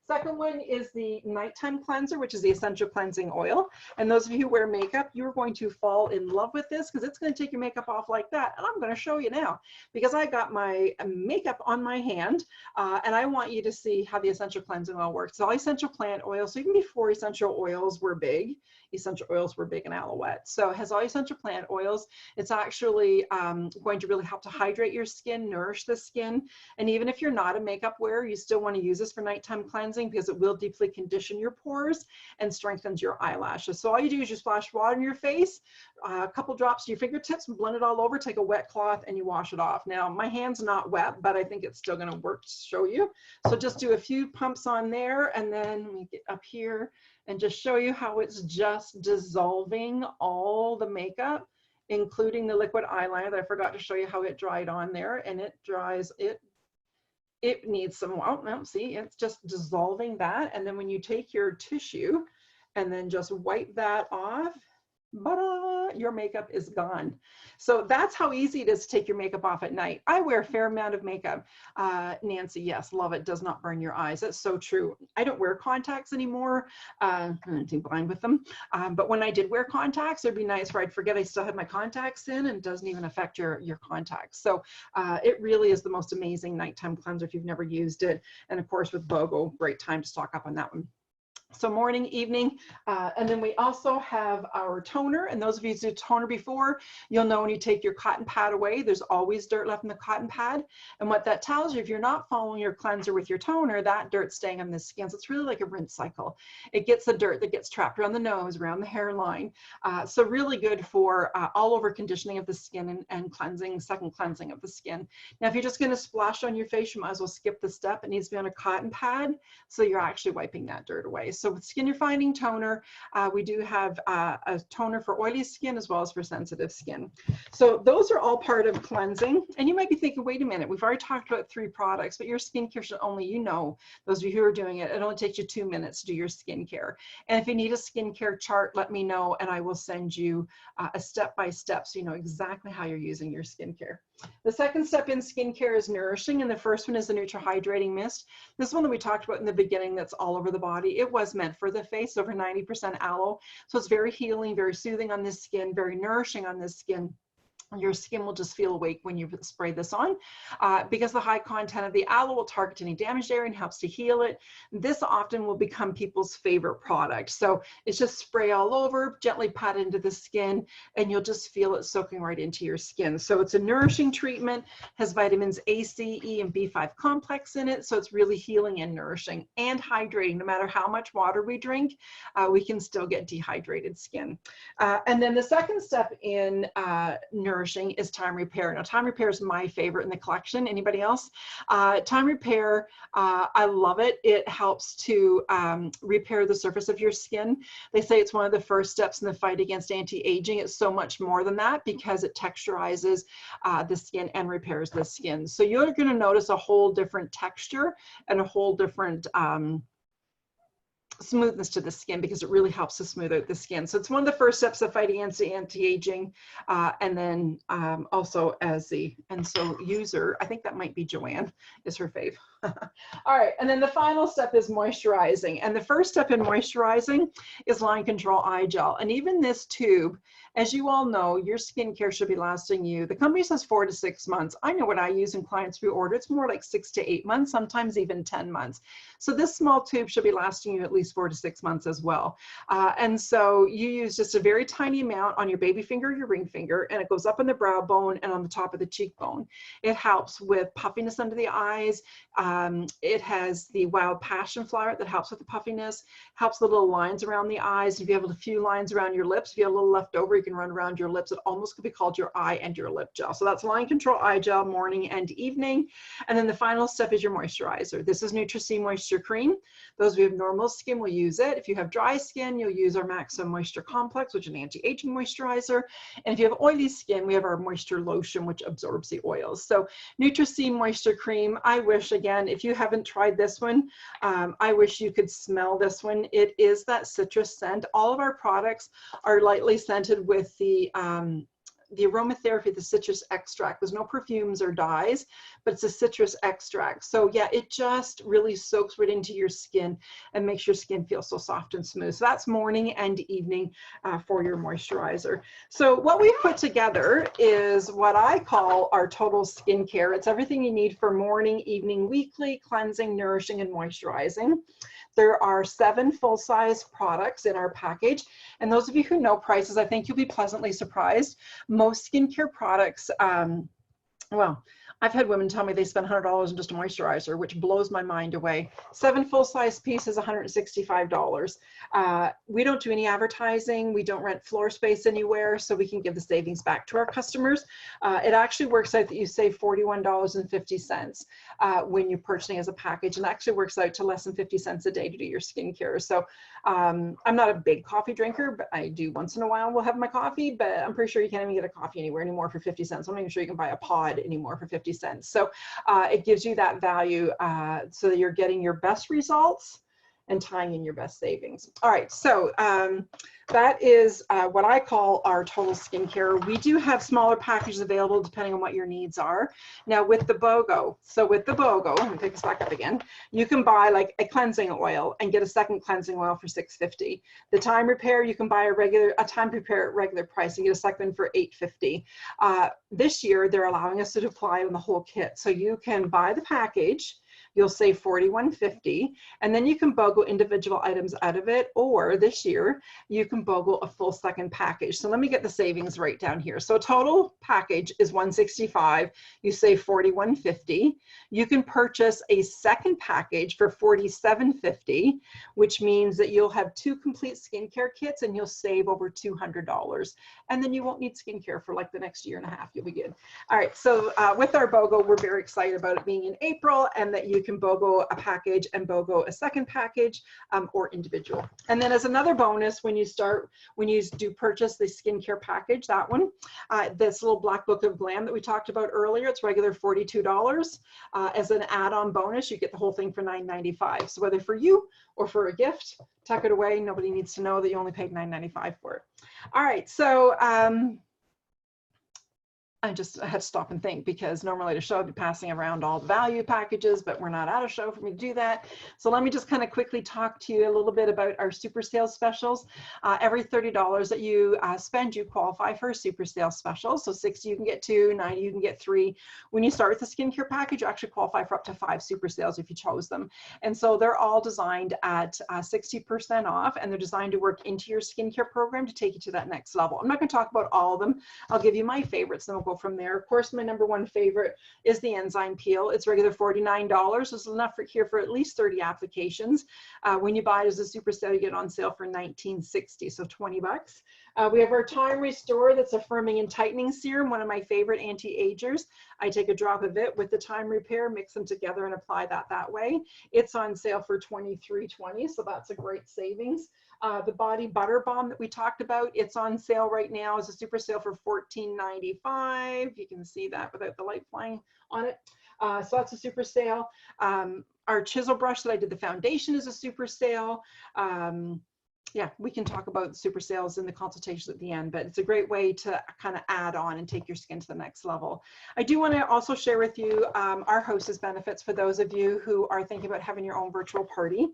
Second one is the nighttime cleanser, which is the essential cleansing oil. And those of you who wear makeup, you're going to fall in love with this because it's going to take your makeup off like that. And I'm going to show you now because I got my makeup on my hand and I want you to see how the essential cleansing oil works. It's all essential plant oil. So even before essential oils were big, essential oils were big in Alouette. So it has all essential plant oils. It's actually going to really help to hydrate your skin, nourish the skin. And even if you're not a makeup wearer, you still want to use this for nighttime cleansing because it will deeply condition your pores and strengthens your eyelashes. So all you do is you splash water in your face, a couple drops to your fingertips, and blend it all over, take a wet cloth and you wash it off. Now my hand's not wet, but I think it's still going to work to show you. So just do a few pumps on there, and then let me get up here and just show you how it's just dissolving all the makeup, including the liquid eyeliner that I forgot to show you how it dried on there. And it dries, it needs some, oh, no, see, it's just dissolving that. And then when you take your tissue and then just wipe that off, your makeup is gone. So that's how easy it is to take your makeup off at night. I wear a fair amount of makeup. Nancy, yes, love it. Does not burn your eyes. That's so true. I don't wear contacts anymore. I'm too blind with them. But when I did wear contacts, it'd be nice where I'd forget I still had my contacts in, and it doesn't even affect your contacts. So it really is the most amazing nighttime cleanser if you've never used it. And of course with BOGO, great time to stock up on that one. So morning, evening, and then we also have our toner. And those of you who did toner before, you'll know when you take your cotton pad away, there's always dirt left in the cotton pad. And what that tells you, if you're not following your cleanser with your toner, that dirt's staying on the skin. So it's really like a rinse cycle. It gets the dirt that gets trapped around the nose, around the hairline. So really good for all over conditioning of the skin and cleansing, second cleansing of the skin. Now, if you're just going to splash on your face, you might as well skip the step. It needs to be on a cotton pad, so you're actually wiping that dirt away. So with Skin Refining Toner, we do have a toner for oily skin as well as for sensitive skin. So those are all part of cleansing. And you might be thinking, wait a minute, we've already talked about 3 products, but your skincare should only, you know, those of you who are doing it, it only takes you 2 minutes to do your skincare. And if you need a skincare chart, let me know and I will send you a step-by-step so you know exactly how you're using your skincare. The second step in skincare is nourishing, and the first one is the Neutral Hydrating Mist. This one that we talked about in the beginning that's all over the body. It was meant for the face, over 90% aloe. So it's very healing, very soothing on the skin, very nourishing on the skin. Your skin will just feel awake when you spray this on because the high content of the aloe will target any damaged area and helps to heal it. This often will become people's favorite product. So it's just spray all over, gently pat into the skin, and you'll just feel it soaking right into your skin. So it's a nourishing treatment, has vitamins A, C, E, and B5 complex in it. So it's really healing and nourishing and hydrating. No matter how much water we drink, we can still get dehydrated skin. And then the second step in nourishing nourishing is Time Repair. Now, Time Repair is my favorite in the collection. Anybody else? Time Repair, I love it. It helps to repair the surface of your skin. They say it's one of the first steps in the fight against anti-aging. It's so much more than that because it texturizes the skin and repairs the skin. So you're going to notice a whole different texture and a whole different smoothness to the skin because it really helps to smooth out the skin. So it's one of the first steps of fighting anti-aging, and then also as the user, I think that might be Joanne is her fave. All right, and then the final step is moisturizing. And the first step in moisturizing is line control eye gel. And even this tube, as you all know, your skincare should be lasting you. The company says 4 to 6 months. I know what I use in clients we order. It's more like 6 to 8 months, sometimes even 10 months. So this small tube should be lasting you at least 4 to 6 months as well. And so you use just a very tiny amount on your baby finger, your ring finger, and it goes up on the brow bone and on the top of the cheekbone. It helps with puffiness under the eyes. It has the wild passion flower that helps with the puffiness, helps the little lines around the eyes. If you have a few lines around your lips, if you have a little left over, you can run around your lips. It almost could be called your eye and your lip gel. So that's line control eye gel, morning and evening. And then the final step is your moisturizer. This is Nutri-C Moisture Cream. Those of you who have normal skin will use it. If you have dry skin, you'll use our Maximum Moisture Complex, which is an anti-aging moisturizer. And if you have oily skin, we have our Moisture Lotion, which absorbs the oils. So Nutri-C Moisture Cream, I wish, again, if you haven't tried this one, I wish you could smell this one. It is that citrus scent. All of our products are lightly scented with the aromatherapy, the citrus extract. There's no perfumes or dyes, but it's a citrus extract. So yeah, it just really soaks right into your skin and makes your skin feel so soft and smooth. So that's morning and evening for your moisturizer. So what we've put together is what I call our total skincare. It's everything you need for morning, evening, weekly, cleansing, nourishing, and moisturizing. There are 7 full-size products in our package. And those of you who know prices, I think you'll be pleasantly surprised. Most skincare products, well, I've had women tell me they spend $100 on just a moisturizer, which blows my mind away. 7 full-size pieces, $165. We don't do any advertising. We don't rent floor space anywhere, so we can give the savings back to our customers. It actually works out that you save $41.50 when you're purchasing as a package, and actually works out to less than 50 cents a day to do your skincare. So I'm not a big coffee drinker, but I do once in a while will have my coffee, but I'm pretty sure you can't even get a coffee anywhere anymore for 50 cents. I'm not even sure you can buy a pod anymore for 50 cents. So it gives you that value so that you're getting your best results and tying in your best savings. All right, so that is what I call our total skincare. We do have smaller packages available depending on what your needs are. Now with the BOGO, let me pick this back up again. You can buy like a cleansing oil and get a second cleansing oil for $6.50. The Time Repair, you can buy a Time Repair at regular price and get a second for $8.50. This year, they're allowing us to apply on the whole kit. So you can buy the package, you'll save $41.50, and then you can BOGO individual items out of it, or this year, you can BOGO a full second package. So let me get the savings right down here. So total package is $165, you save $41.50. You can purchase a second package for $47.50, which means that you'll have 2 complete skincare kits and you'll save over $200. And then you won't need skincare for like the next year and a half, you'll be good. All right, so with our BOGO, we're very excited about it being in April, and that you can BOGO a package and BOGO a second package or individual. And then as another bonus, when you do purchase the skincare package, that one, this little Black Book of Glam that we talked about earlier, it's regular $42. As an add-on bonus, you get the whole thing for $9.95. So whether for you or for a gift, tuck it away. Nobody needs to know that you only paid $9.95 for it. All right, so I had to stop and think, because normally at a show I'd be passing around all the value packages, but we're not at a show for me to do that. So let me just kind of quickly talk to you a little bit about our super sales specials. Every $30 that you spend, you qualify for a super sales special. So 60 you can get 2, 90 you can get 3. When you start with the skincare package, you actually qualify for up to 5 super sales if you chose them. And so they're all designed at 60% off, and they're designed to work into your skincare program to take you to that next level. I'm not going to talk about all of them. I'll give you my favorites, then we'll go from there. Of course, my #1 favorite is the enzyme peel. It's regular $49. This is enough for at least 30 applications. When you buy it as a super sale, you get it on sale for $19.60, so 20 bucks. We have our Time Restore, that's a firming and tightening serum, one of my favorite anti-agers. I take a drop of it with the Time Repair, mix them together and apply that way. It's on sale for $23.20, so that's a great savings. The Body Butter Balm that we talked about, it's on sale right now as a super sale for $14.95. You can see that without the light flying on it. So that's a super sale. Our chisel brush that I did the foundation is a super sale. Yeah, we can talk about super sales in the consultation at the end, but it's a great way to kind of add on and take your skin to the next level. I do want to also share with you our hostess benefits for those of you who are thinking about having your own virtual party.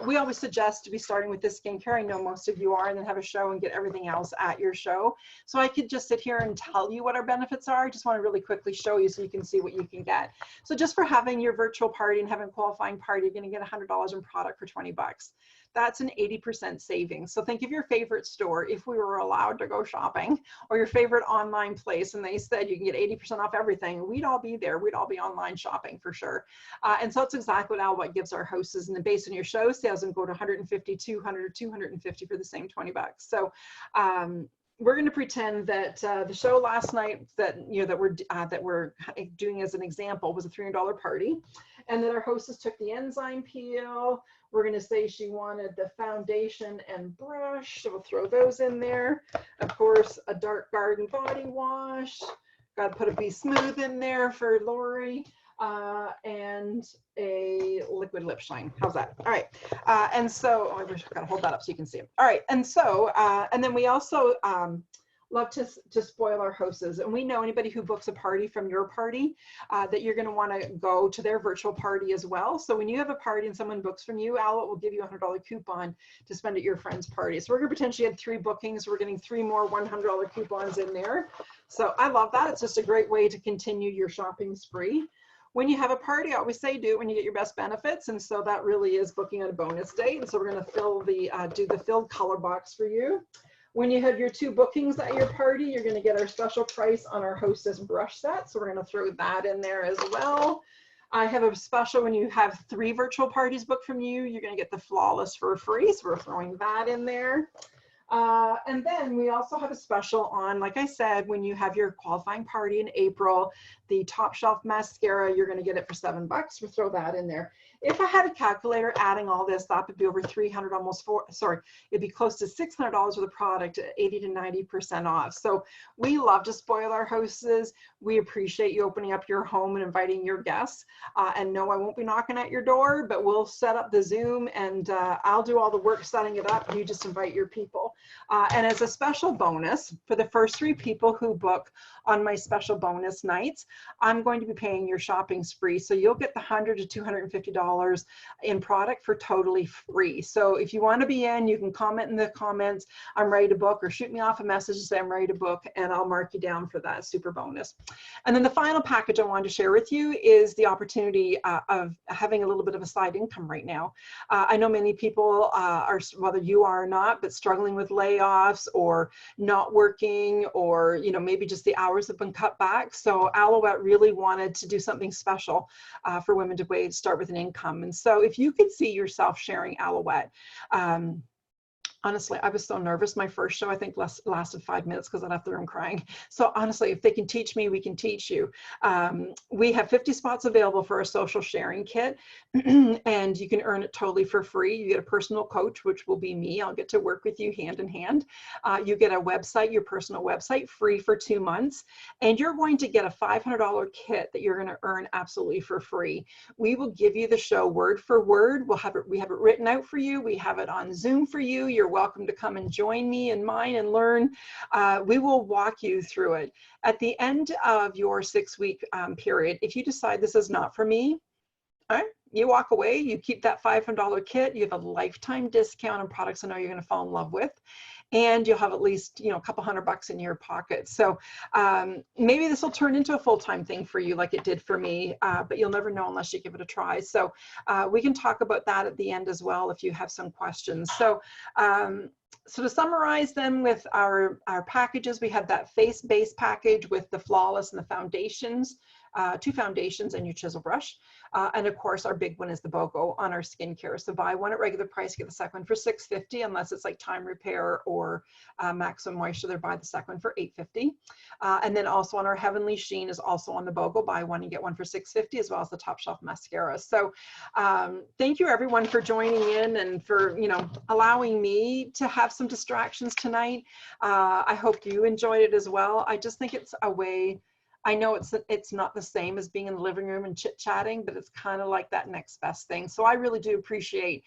We always suggest to be starting with this skincare. I know most of you are, and then have a show and get everything else at your show. So I could just sit here and tell you what our benefits are. I just want to really quickly show you so you can see what you can get. So just for having your virtual party and having a qualifying party, you're going to get $100 in product for 20 bucks. That's an 80% savings. So think of your favorite store, if we were allowed to go shopping, or your favorite online place, and they said you can get 80% off everything, we'd all be there. We'd all be online shopping for sure. And so it's exactly what gives our hostess, and then based on your show sales, and go to 150, 200, or 250 for the same 20 bucks. So we're going to pretend that the show last night that we're doing as an example was a $300 party, and that our hostess took the enzyme peel. We're going to say she wanted the foundation and brush, so we'll throw those in there. Of course, a Dark Garden body wash. Got to put a Be Smooth in there for Lori, and a liquid lip shine. How's that? All right. And so, I wish I got to hold that up so you can see it. All right. And so, and then we also love to spoil our hostess. And we know anybody who books a party from your party, that you're going to want to go to their virtual party as well. So when you have a party and someone books from you, Owlet will give you a $100 coupon to spend at your friend's party. So we're going to pretend she had 3 bookings. We're getting 3 more $100 coupons in there. So I love that. It's just a great way to continue your shopping spree. When you have a party, I always say do it when you get your best benefits. And so that really is booking on a bonus date. And so we're going to fill the, do the filled color box for you. When you have your 2 bookings at your party, you're going to get our special price on our hostess brush set. So we're going to throw that in there as well. I have a special when you have 3 virtual parties booked from you, you're going to get the Flawless for free. So we're throwing that in there. And then we also have a special on, like I said, when you have your qualifying party in April, the Top Shelf mascara, you're going to get it for $7. We'll throw that in there. If I had a calculator adding all this up, it'd be over 300, it'd be close to $600 worth of product, 80 to 90% off. So we love to spoil our hostesses. We appreciate you opening up your home and inviting your guests. And no, I won't be knocking at your door, but we'll set up the Zoom, and I'll do all the work setting it up. You just invite your people. And as a special bonus, for the first 3 people who book on my special bonus nights, I'm going to be paying your shopping spree. So you'll get the $100 to $250 in product for totally free. So if you want to be in, you can comment in the comments, I'm ready to book, or shoot me off a message and say I'm ready to book, and I'll mark you down for that super bonus. And then the final package I wanted to share with you is the opportunity of having a little bit of a side income right now. I know many people are, whether you are or not, but struggling with layoffs or not working, or maybe just the hours have been cut back. So Alouette really wanted to do something special for women to start with an income. And so if you could see yourself sharing Alouette, honestly, I was so nervous. My first show, I think, lasted 5 minutes because I left the room crying. So honestly, if they can teach me, we can teach you. We have 50 spots available for a social sharing kit, and you can earn it totally for free. You get a personal coach, which will be me. I'll get to work with you hand in hand. You get a website, your personal website, free for 2 months, and you're going to get a $500 kit that you're going to earn absolutely for free. We will give you the show word for word. We have it written out for you. We have it on Zoom for you. You're welcome to come and join me in mine and learn. We will walk you through it. At the end of your 6-week period, if you decide this is not for me, all right, you walk away, you keep that $500 kit, you have a lifetime discount on products I know you're going to fall in love with. and you'll have at least, you know, a couple $100 in your pocket. So maybe this will turn into a full-time thing for you like it did for me, but you'll never know unless you give it a try. So we can talk about that at the end as well if you have some questions. So so to summarize them with our packages, we have that face-based package with the flawless and the foundations, 2 foundations and your chisel brush. And of course, our big one is the BOGO on our skincare. So buy one at regular price, get the second one for $6.50, unless it's like time repair or maximum moisture, they buy the second one for $8.50. And then also on our Heavenly Sheen is also on the BOGO, buy one and get one for $6.50, as well as the Top Shelf mascara. So thank you everyone for joining in and for, you know, allowing me to have some distractions tonight. I hope you enjoyed it as well. I just think it's a way, I know it's not the same as being in the living room and chit-chatting, but it's kind of like that next best thing. So I really do appreciate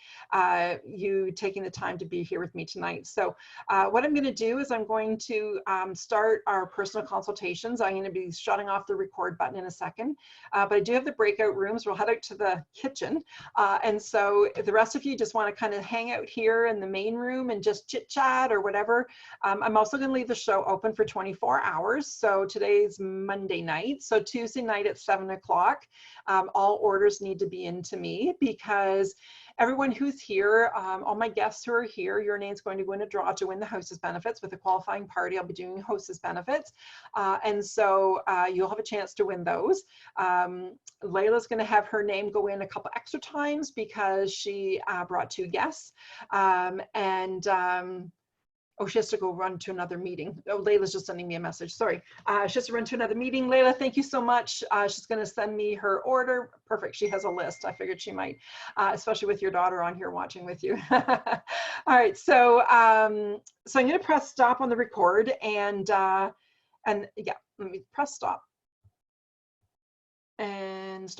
you taking the time to be here with me tonight. So what I'm going to do is I'm going to start our personal consultations. I'm going to be shutting off the record button in a second, but I do have the breakout rooms. We'll head out to the kitchen. And so if the rest of you just want to kind of hang out here in the main room and just chit-chat or whatever, I'm also going to leave the show open for 24 hours. So today's Monday night. So Tuesday night at 7 o'clock, all orders need to be into me, because everyone who's here, all my guests who are here, your name's going to go in a draw to win the hostess benefits. With a qualifying party, I'll be doing hostess benefits. And so you'll have a chance to win those. Layla's going to have her name go in a couple extra times because she brought 2 guests. Oh, she has to go run to another meeting. Oh, Layla's just sending me a message. Sorry. She has to run to another meeting. Layla, thank you so much. She's going to send me her order. Perfect. She has a list. I figured she might, especially with your daughter on here watching with you. All right. So, so I'm going to press stop on the record and yeah, let me press stop and stop.